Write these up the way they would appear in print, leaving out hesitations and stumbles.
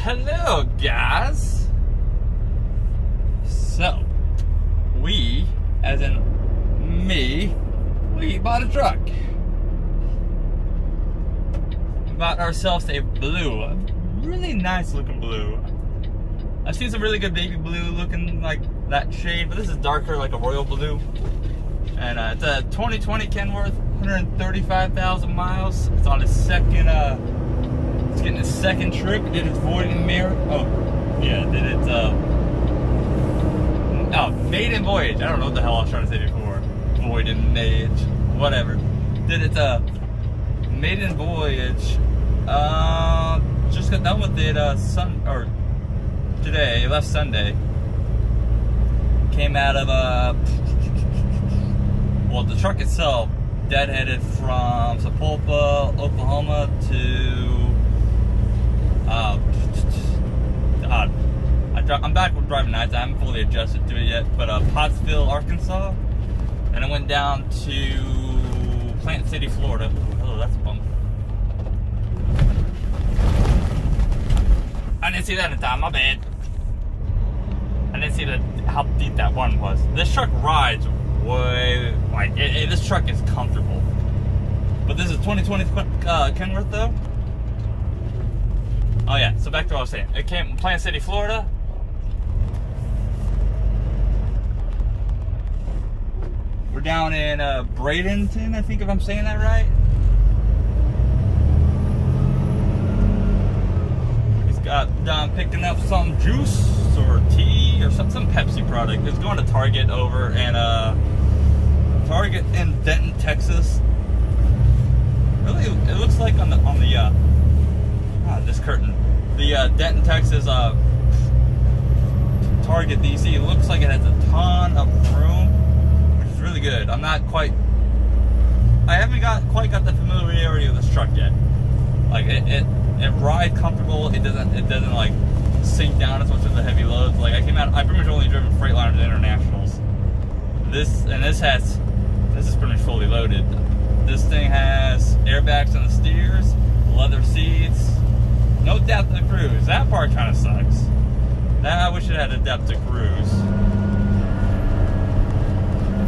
Hello guys. So we, as in me, we bought a truck. We bought ourselves a blue, really nice looking blue. I've seen some really good baby blue looking like that shade, but this is darker, like a royal blue. And it's a 2020 Kenworth, 135,000 miles. It's on its second, it's getting its second trip. It did its void and mirror. Oh, yeah, did it, Maiden Voyage. I don't know what the hell I was trying to say before. Void and Voyage, whatever. Did its, Maiden Voyage. Just got done with it, today, last Sunday. Came out of, well, the truck itself deadheaded from Sapulpa, Oklahoma to, I'm back with driving nights. I haven't fully adjusted to it yet, but Pottsville, Arkansas, and I went down to Plant City, Florida. Oh, that's a bummer. I didn't see that in time. My bad. I didn't see how deep that one was. This truck rides way, like, this truck is comfortable. But this is 2020 Kenworth though. Oh yeah, so back to what I was saying. It came from Plant City, Florida. We're down in Bradenton, I think, if I'm saying that right. He's got done picking up some juice or tea or some Pepsi product. It's going to Target over and Target in Denton, Texas. Really, it looks like on the this curtain, the Denton, Texas Target DC. It looks like it has a ton of room, which is really good. I haven't quite got the familiarity with this truck yet. Like it rides comfortable. It doesn't like sink down as much as the heavy loads. Like I pretty much only driven Freightliners and Internationals. This is pretty much fully loaded. This thing has airbags on the steers, leather seats, no depth of cruise. That part kind of sucks. I wish it had a depth of cruise.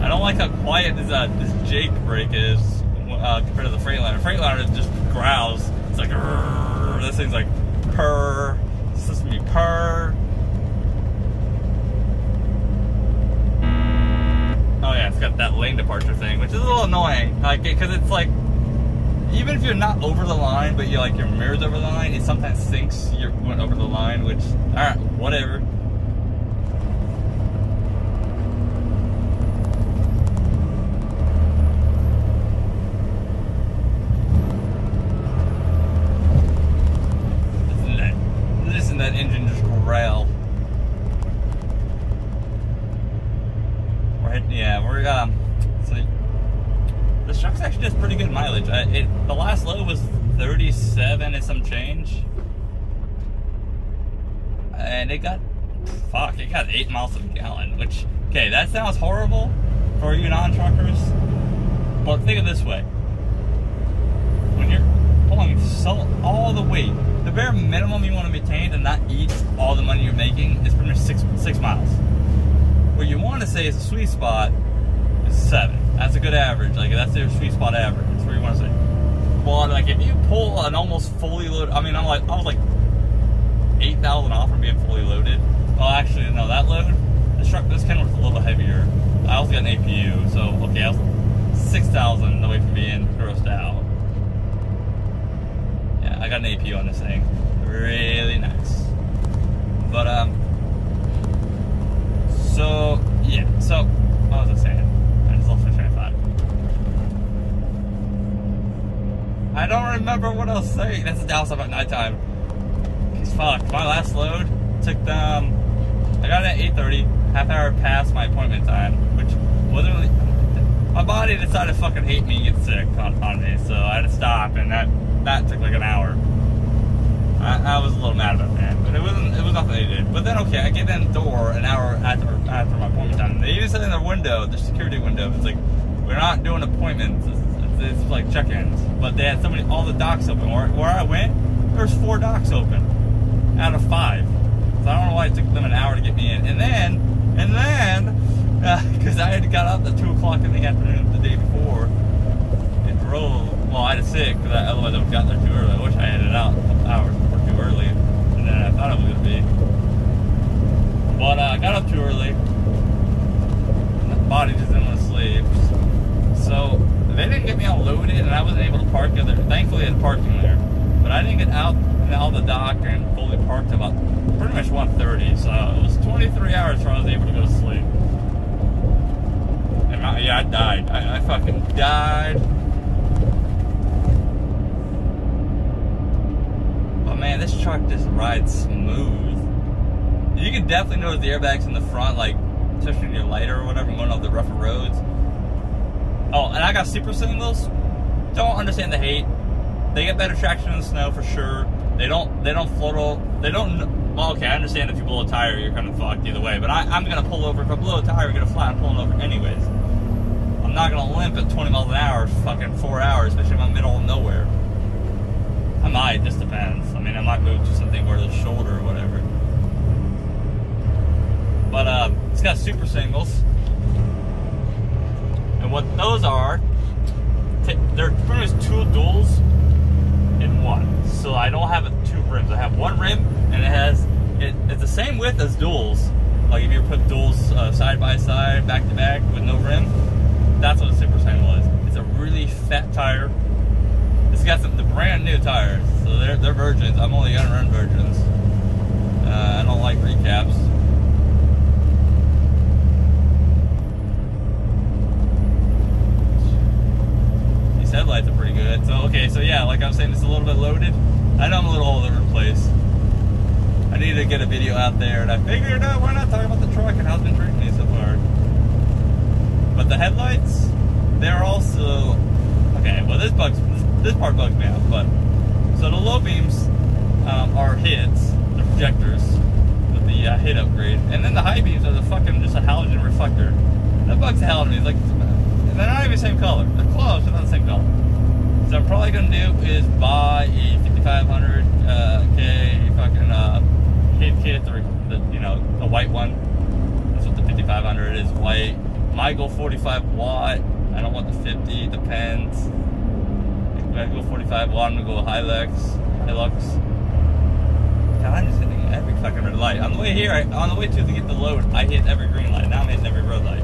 I don't like how quiet this Jake brake is compared to the Freightliner. Freightliner just growls. It's like, this thing's like purr. It's supposed to be purr. Oh yeah, it's got that lane departure thing, which is a little annoying. Like, because it's like, even if you're not over the line, but your mirror's over the line, it sometimes thinks you went over the line, which, alright, whatever. Listen to that engine just growl. So this truck's actually does pretty good mileage. The last load was 37 and some change, and it got 8 miles to the gallon. Which, okay, that sounds horrible for you non-truckers, but think of it this way: when you're pulling all the weight, the bare minimum you want to maintain and not eat all the money you're making is pretty much 6 miles. What you want to say is a sweet spot is 7. That's a good average. Like, that's their sweet spot average. That's what you want to say. Well, like, if you pull an almost fully loaded, I was like 8,000 off from being fully loaded. Well, actually, no, that load, this Kenworth's a little heavier. I also got an APU, so okay, I was 6,000 away from being grossed out. Yeah, I got an APU on this thing. Really nice. But so yeah, so what was I saying? I just lost my train of thought. I don't remember what I was saying. That's the downside about nighttime. Cause fuck, my last load took them. I got it at 8:30, half hour past my appointment time, which wasn't really. My body decided to fucking hate me and get sick on me, so I had to stop, and that took like an hour. I was a little mad about that, but it was nothing they did. But then, okay, I get in the door an hour after my appointment time. They even said in their window, the security window, it's like, we're not doing appointments. It's like check-ins. But they had all the docks open. Where I went, there's 4 docks open. out of 5. So I don't know why it took them an hour to get me in. And then, because I had got up at 2 o'clock in the afternoon the day before and drove. Well, I had to sit because otherwise I would have gotten there too early. I wish I had it out a couple hours before too early than I thought it was going to be. But I got up too early. And the body just didn't want to sleep. So they didn't get me all loaded, and I wasn't able to park there. Thankfully, I had parking there. But I didn't get out the dock and fully parked about pretty much 1:30. So it was 23 hours before I was able to go to sleep. And I died. I fucking died. But man, this truck just rides smooth. You can definitely notice the airbags in the front, like, especially when you're lighter or whatever, going off the rougher roads. Oh, and I got super singles. Don't understand the hate. They get better traction in the snow for sure. They don't float. Well, okay, I understand if you blow a tire, you're kind of fucked either way. But I'm gonna pull over. If I blow a tire, I'm gonna flat and pulling over anyways. I'm not gonna limp at 20 miles an hour for fucking 4 hours, especially in the middle of nowhere. I might, just depends. I mean, I might move to something where the shoulder or whatever. But it's got super singles. And what those are, they're pretty much 2 duals in one. So I don't have 2 rims. I have 1 rim, and it's the same width as duals. Like if you put duals side by side, back to back with no rim, that's what a super single is. It's a really fat tire. It's got the brand new tires, so they're virgins. I'm only gonna run virgins. I don't like recaps. Headlights are pretty good. So okay, so yeah, like I was saying, it's a little bit loaded. I know I'm a little all over the place. I need to get a video out there, and I figured out why not talk about the truck and how it's been treating me so far. But the headlights, they're also okay. Well, this part bugs me out. But so the low beams are hits, the projectors with the hit upgrade, and then the high beams are just a halogen reflector. That bugs the hell out of me. It's like, they're not even the same color. They're close, but not the same color. So what I'm probably gonna do is buy a 5500K fucking hit kit, the white one. That's what the 5500 is, white. Might go 45 watt. I don't want the 50. Depends. If I go 45 watt, I'm gonna go Hilux. God, I'm just hitting every fucking red light. On the way here, on the way to get the load, I hit every green light. Now I'm hitting every red light.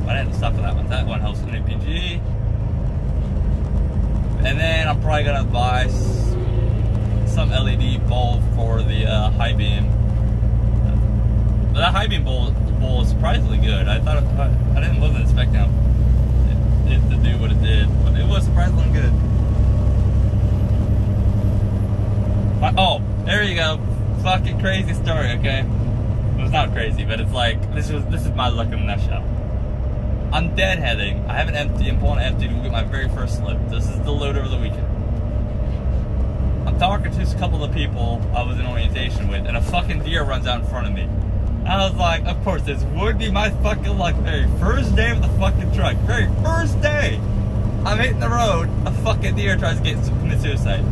I didn't have to stop for that one. That one helps in APG. And then I'm probably gonna buy some LED bulb for the high beam. That high beam bulb is surprisingly good. I wasn't expecting it to do what it did, but it was surprisingly good. Oh, there you go. Fucking crazy story, okay? It's not crazy, but it's like this is my luck in a nutshell. I'm deadheading. I have an empty. I'm pulling empty to get my very first slip. This is the load over the weekend. I'm talking to a couple of the people I was in orientation with, and a fucking deer runs out in front of me. I was like, of course, this would be my fucking luck. Very first day of the fucking truck. Very first day. I'm hitting the road. A fucking deer tries to commit suicide.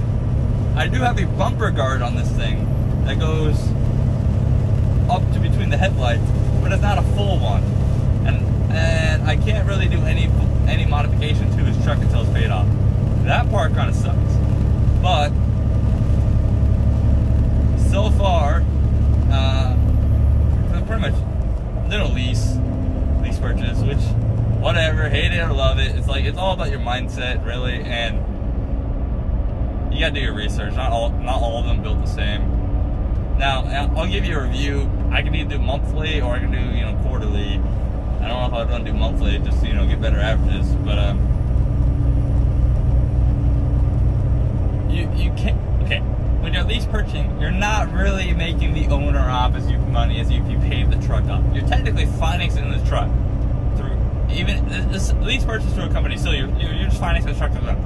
I do have a bumper guard on this thing that goes up to between the headlights, but it's not a full one. And I can't really do any modification to his truck until it's paid off. That part kind of sucks. But so far, pretty much did a lease purchase, which whatever, hate it or love it. It's like it's all about your mindset, really, and you gotta do your research. Not all of them built the same. Now I'll give you a review. I can either do monthly or I can do quarterly. I don't know if I'd want to do monthly, just to, get better averages, but you can't. Okay, when you're lease purchasing, you're not really making the owner off as you money as if you paid the truck up. You're technically financing the truck through even this lease purchase through a company. So you're just financing the truck through them.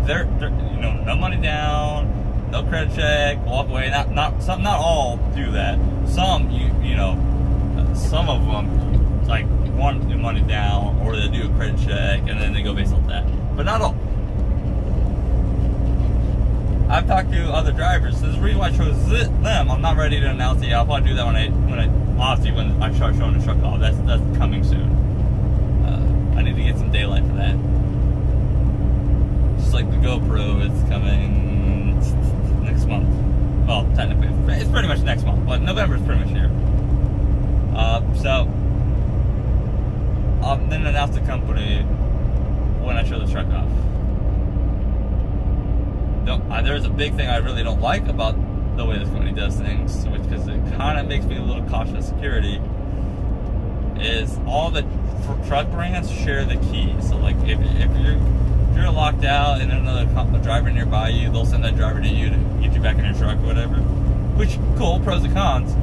They're no money down, no credit check, walk away. Not all do that. Some some of them like want to do money down, or they do a credit check and then they go based on that. But not all. I've talked to other drivers. There's a reason why I chose them. I'm not ready to announce it yet. I'll probably do that when I start showing the truck off. That's coming soon. I need to get some daylight for that. Just like the GoPro is coming next month. Well, technically, it's pretty much next month, but November is pretty much here. So I'll then announce the company when I show the truck off. There's a big thing I really don't like about the way this company does things, because it kind of makes me a little cautious of security, is all the truck brands share the keys. So like if you're locked out and another driver nearby you, they'll send that driver to you to get you back in your truck or whatever. Which, cool, pros and cons.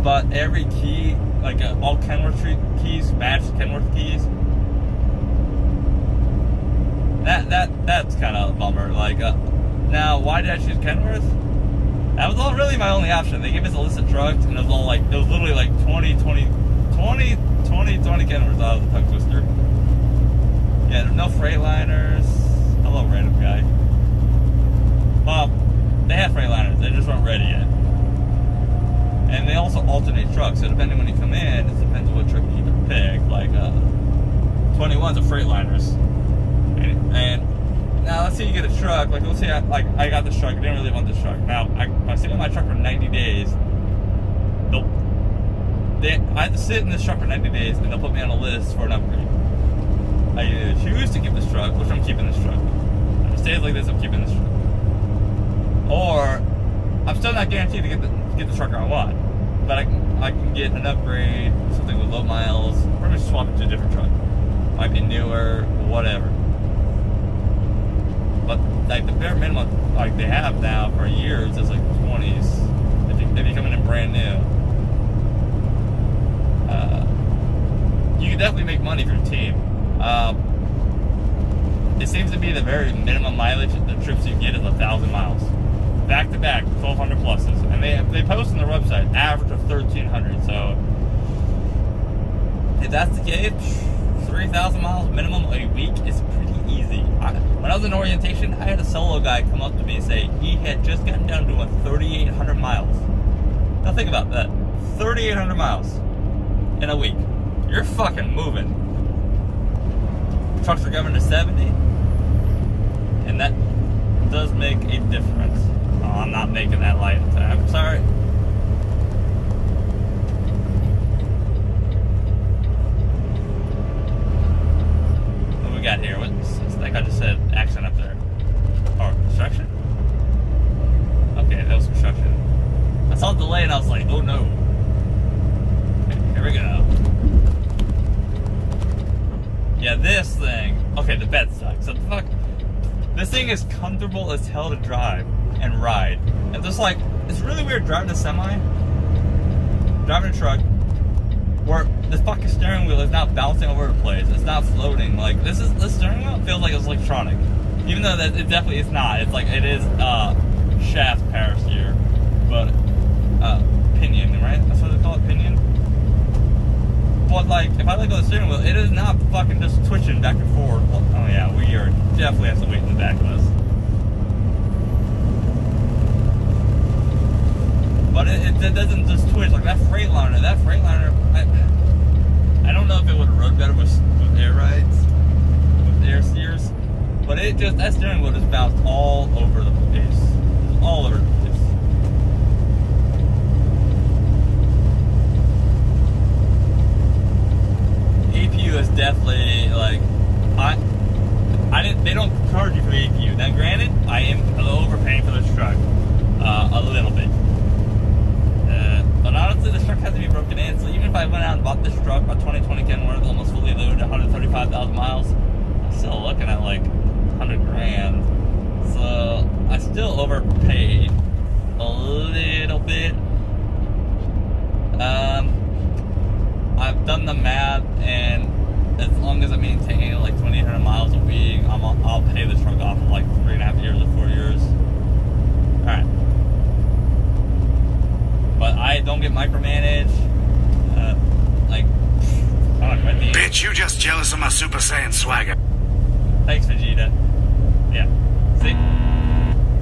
But every key, like all Kenworth keys match Kenworth keys. That's kind of a bummer. Like, now why did I choose Kenworth? That was all really my only option. They gave us a list of trucks, and it was all like, it was literally like 20 Kenworths out of the tongue twister. Yeah, there's no Freightliners. Hello, random guy. Well, they had Freightliners, they just weren't ready yet. And they also alternate trucks, so depending when you come in, it depends on what truck you pick. Like, 21's a Freightliners. And now let's say you get a truck, like let's say I got this truck, I didn't really want this truck. Now, if I sit in my truck for 90 days, I have to sit in this truck for 90 days, and they'll put me on a list for an upgrade. I either choose to keep this truck, which I'm keeping this truck. If it stays like this, I'm keeping this truck. Or, I'm still not guaranteed to get the truck I want. But I can get an upgrade, something with low miles, pretty much swap it to a different truck. Might be newer, whatever. But like the bare minimum like they have now for years is like 20s. If you're coming in brand new. You can definitely make money for your team. It seems to be the very minimum mileage the trips you get is 1,000 miles. Back to back, 1,200 pluses. And they post on their website, average of 1,300. So if that's the case, 3,000 miles minimum a week is pretty easy. When I was in orientation, I had a solo guy come up to me and say he had just gotten down to 3,800 miles. Now think about that. 3,800 miles in a week. You're fucking moving. Trucks are coming to 70. And that does make a difference. Oh, I'm not making that light. I'm sorry. What we got here? What's like I just said accent up there. Oh, construction? Okay, that was construction. I saw the delay and I was like, oh no. Okay, here we go. Yeah, this thing. Okay, the bed sucks. So the fuck. This thing is comfortable as hell to drive and ride. And just like, it's really weird driving a semi, driving a truck, where the fucking steering wheel is not bouncing over the place. It's not floating. Like, this steering wheel feels like it's electronic. Even though that it definitely is not. It's like, it is shaft power steer. But, pinion, right? That's what they call it, pinion? But like, if I let go of the steering wheel, it is not fucking just twitching back and forth. Oh yeah, we are definitely have some weight in the back of us. But it doesn't just twitch. Like that Freightliner, I don't know if it would have rode better with air rides, with air steers. But it just, that steering wheel just bounced all over the place. All over the place. APU is definitely like, they don't charge you for the APU. Now granted, I am overpaying for this truck a little bit. But honestly, this truck has to be broken in. So even if I went out and bought this truck, a 2020 Kenworth, almost fully loaded, 135,000 miles, I'm still looking at like 100 grand. So I still overpaid a little bit. I've done the math, and as long as I maintain like 2,800 miles a week, I'll pay this truck off in like 3.5 years or 4 years. Alright. But I don't get micromanaged. Like, I don't know, bitch, you just jealous of my Super Saiyan swagger. Thanks, Vegeta. Yeah. See?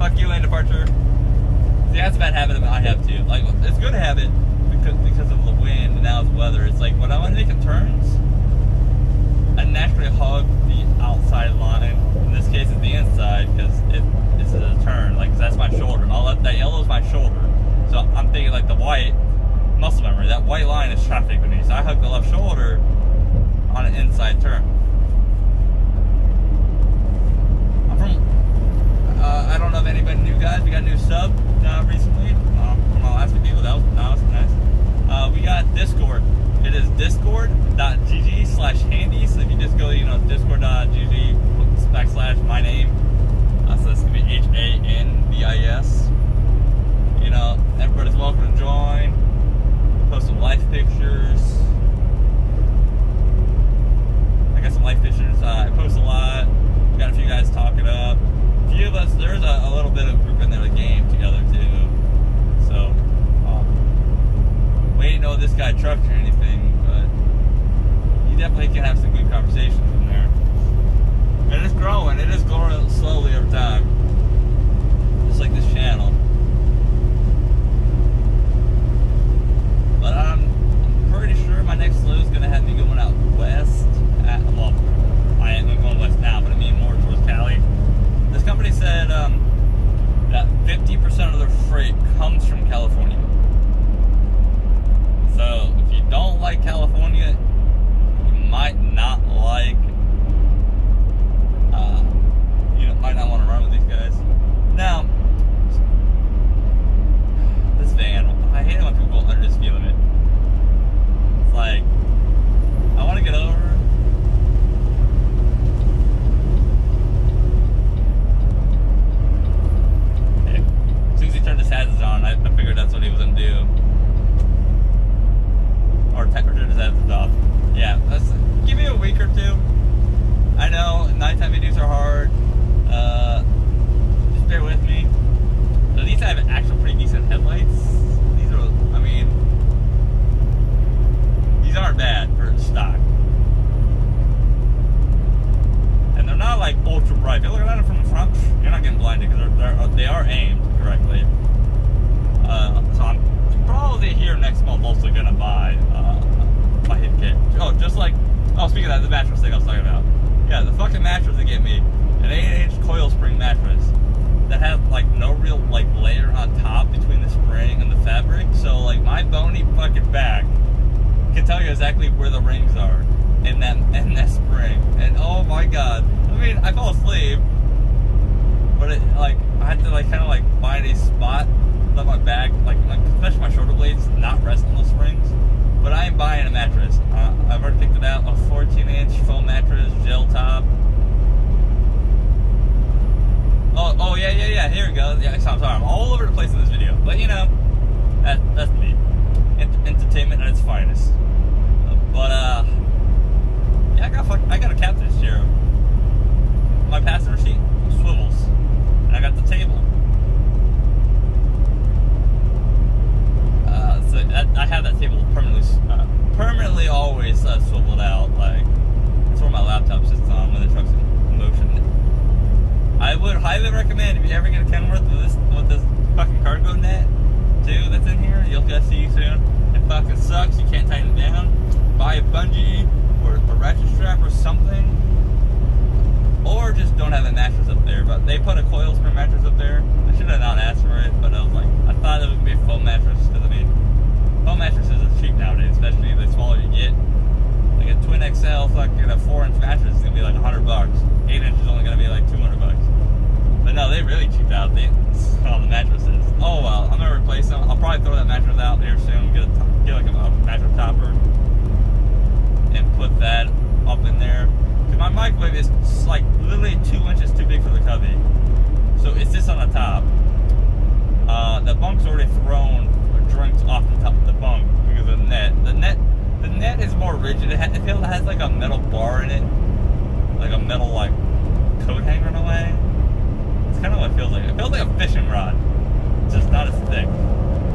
Fuck you, lane departure. See, that's a bad habit that I have too. Like, it's a good habit because of the wind and now the weather. It's like when I'm making turns, I naturally hug the outside line. In this case, it's the inside because it's a turn. Like, 'cause that's my shoulder. And that yellow is my shoulder. So I'm thinking like the white muscle memory. That white line is traffic with me. So I hug the left shoulder on an inside turn. I'm from. I don't know if anybody knew, guys. We got a new sub recently from our last video. That was nice. We got Discord. It is discord.gg/handy. So if you just go, discord.gg/my name. So that's gonna be HANDIS. Everybody's welcome to join. Post some life pictures. I got some life pictures. I post a lot. We got a few guys talking up. A few of us. There's a little bit of group in there to game together too. So. We ain't know this guy trucked or anything, but you definitely can have some good conversations in there. And it's growing. It is growing slowly over time. Just like this channel. But I'm pretty sure my next load is going to have me going out west. Well, I am going west now, but I mean more towards Cali. This company said that 50% of their freight comes from California. So, if you don't like California, you might not like, might not want to run with these guys. Now, this van, I hate it when people go under the speed limit. It's like, I want to get over. Okay. As soon as he turned his hazards on, I figured that's what he was going to do. Or temperature just has it off. Yeah, give me a week or two. I know nighttime videos are hard. Just bear with me. So these have actual pretty decent headlights. These are, these aren't bad for stock. And they're not like ultra bright. If you're looking at them from the front, you're not getting blinded because they are aimed correctly. So I'm probably here next month also gonna buy my hip kit. Speaking of that, the mattress thing I was talking about. Yeah, the fucking mattress they gave me, an 8-inch coil spring mattress that had like no real like layer on top between the spring and the fabric. So like my bony fucking back can tell you exactly where the rings are in that spring. And oh my god, I mean I fell asleep, but it like I had to like kind of like find a spot. Let my back, like especially my shoulder blades, not rest on those springs. But I am buying a mattress. I've already picked it out. A 14-inch foam mattress, gel top. Oh yeah. Here we go. Yeah, I'm sorry. I'm all over the place in this video, but that's me. Entertainment at its finest. But yeah, I got a captain's chair. My passenger seat swivels, and I got the table. So I have that table permanently always swiveled out. Like that's where my laptop sits on when the truck's in motion. I would highly recommend if you ever get a Kenworth with this fucking cargo net too that's in here. You'll get to see soon. It fucking sucks. You can't tighten it down. Buy a bungee or a ratchet strap or something, or just don't have a mattress up there. But they put a coil spring mattress up there. I should have not asked for it, but I was like, I thought it would be a foam mattress because I mean, foam mattresses are cheap nowadays, especially the smaller you get. Like a twin XL fucking a 4-inch mattress is gonna be like $100. 8-inch is only gonna be like $200. But no, they really cheaped out on the mattresses. Oh well, I'm gonna replace them. I'll probably throw that mattress out here soon. Get like a mattress topper and put that up in there. Cause my microwave is like literally 2 inches too big for the cubby, so it sits on the top. The bunk's already thrown drinks off the top of the bunk because of the net. The net is more rigid. It has like a metal bar in it, like a metal like coat hanger in a way. It's kind of what it feels like. It feels like a fishing rod, it's just not as thick,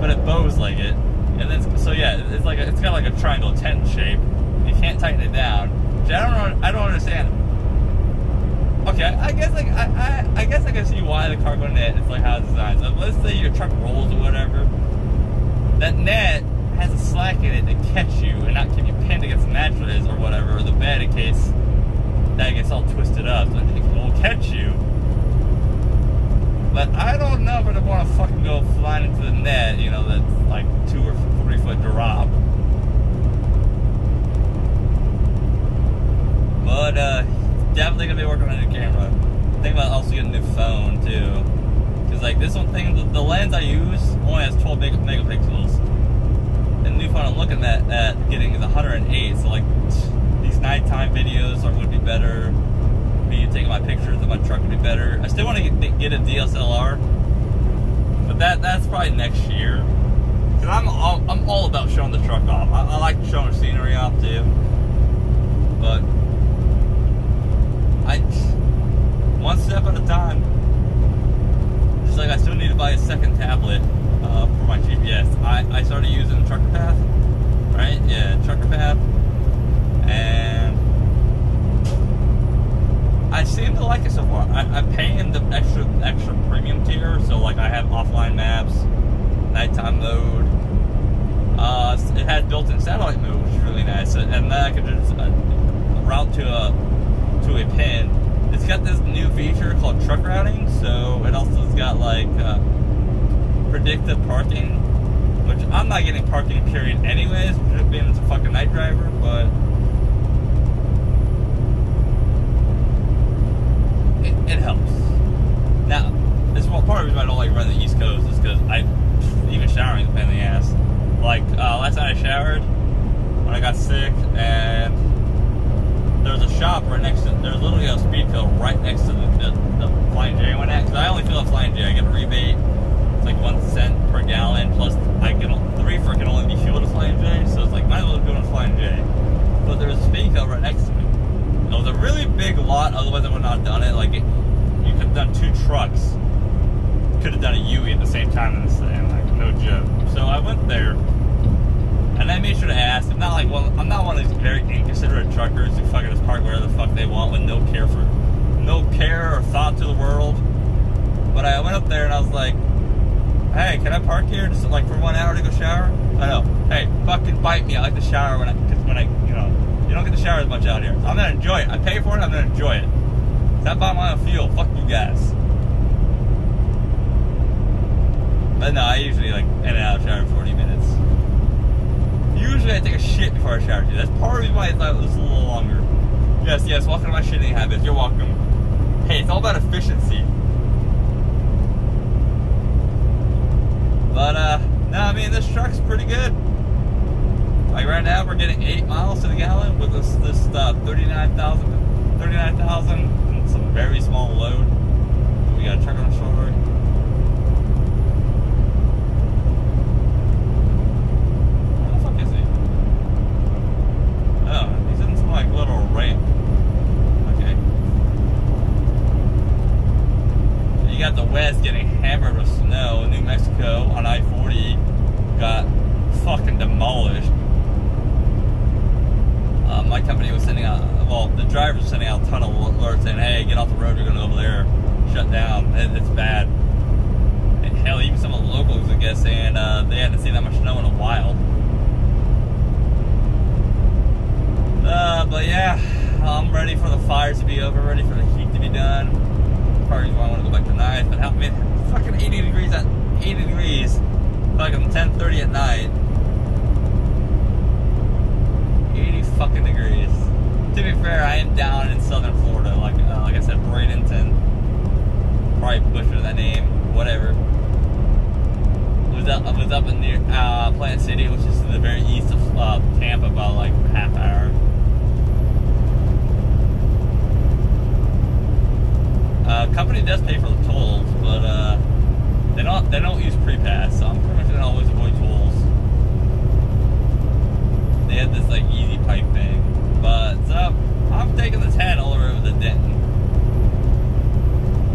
but it bows like it. And then so yeah, it's got like a triangle tent shape. You can't tighten it down. Which I don't understand. okay, I guess like I guess I can see why the cargo net is like how it's designed. So let's say your truck rolls or whatever. That net has a slack in it to catch you and not keep you pinned against the mattress or whatever, or the bed in case that gets all twisted up. So it will catch you. But I don't know if I'd want to fucking go flying into the net, you know, that's like 2 or 3 foot drop. But definitely gonna be working on a new camera. Think about also getting a new phone too. Cause like this one thing, the lens I use only has 12 megapixels. And the new phone I'm looking at getting is 108. So like these nighttime videos would be better. Me taking my pictures of my truck would be better. I still want to get a DSLR, but that's probably next year. Cause I'm all about showing the truck off. I like showing the scenery off too. But one step at a time. Just like I still need to buy a second tablet for my GPS. I started using Truckerfab, right? Yeah, Truckerfab, and I seem to like it so far. I'm paying the extra premium tier, so like I have offline maps, nighttime mode. It has built-in satellite mode, which is really nice, and then I can just route to a pin. It's got this new feature called truck routing, so it also has got like predictive parking, which I'm not getting parking period anyways, being it's a fucking night driver, but it helps. Now, this is part of the reason I don't like running the East Coast is because even showering is a pain in the ass. Like last night I showered when I got sick, and there's a shop right next to, there's literally a speed fill right next to the Flying J I went at, because I only fill a Flying J. I get a rebate, it's like 1 cent per gallon, plus I get 3 for it can only be fueled a Flying J, so it's like, might as well go to a Flying J. But there's a speed fill right next to me. It was a really big lot, otherwise I would not have done it. Like, you could have done 2 trucks, could have done a UE at the same time in this thing, like, no joke. So I went there, and I made sure to ask. I'm not like I'm not one of these very inconsiderate truckers who fucking just park wherever the fuck they want with no care or thought to the world. But I went up there and I was like, "Hey, can I park here just like for 1 hour to go shower?" I know. Hey, fucking bite me. I like to shower when I you know, you don't get to shower as much out here. So I'm gonna enjoy it. I pay for it. I'm gonna enjoy it. If I buy my own fuel, fuck you guys. But no, I usually like in and out of shower in 40 minutes. Usually I take a shit before I shower too. That's part of why I thought it was a little longer. Yes, welcome to my shitting habits. You're welcome. Hey, it's all about efficiency. But no, I mean this truck's pretty good. Like right now we're getting 8 miles to the gallon with this 39,000 and some very small load. We got a truck on the shoulder. Like little ramp. Okay. You got the West getting hammered with snow. New Mexico on I-40 got fucking demolished. My company was sending out, well, the drivers were sending out a ton of alerts saying, "Hey, get off the road, you're going to go over there, shut down, it's bad." And hell, even some of the locals, I guess, saying they hadn't seen that much snow in a while. But yeah, I'm ready for the fires to be over, ready for the heat to be done. Probably why I want to go back tonight, but I mean, fucking 80 degrees, fucking 10:30 at night. 80 fucking degrees. To be fair, I am down in southern Florida, like I said, Bradenton. Probably butchered that name, whatever. I was up in near Plant City, which is to the very east of Tampa, about like a half hour. Company does pay for the tolls, but they don't use pre-pass, so I'm pretty much gonna always avoid tolls. They had this like easy pipe thing, but so I'm taking the 10 all the way over to Denton.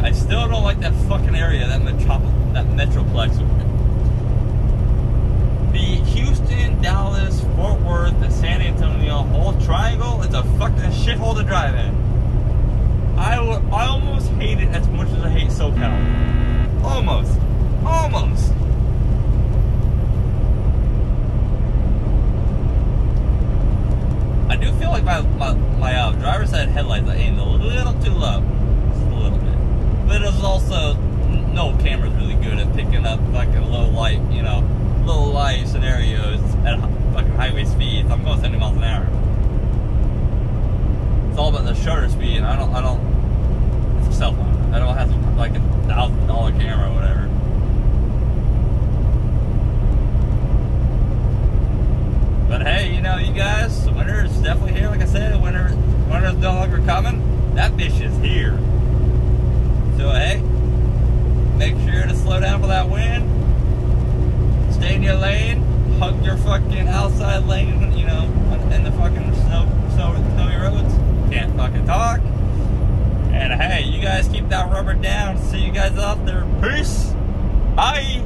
I still don't like that fucking area, that metroplex. The Houston, Dallas, Fort Worth, and San Antonio whole triangle is a fucking shithole to drive in. I almost hate it as much as I hate SoCal. Almost. I do feel like my driver's side headlights are aimed a little too low. Just a little bit. But it's also, no camera's really good at picking up fucking low light, you know, low light scenarios at fucking highway speeds. I'm going 70 miles an hour. It's all about the shutter speed, and I don't, it's a cell phone. I don't have like a $1,000 camera or whatever. But hey, you know, you guys, winter is definitely here. Like I said, winter's no longer coming. That bitch is here. So hey, make sure to slow down for that wind. Stay in your lane. Hug your fucking outside lane, you know, in the fucking snowy roads. Can't fucking talk. And hey, you guys keep that rubber down. See you guys out there. Peace. Bye.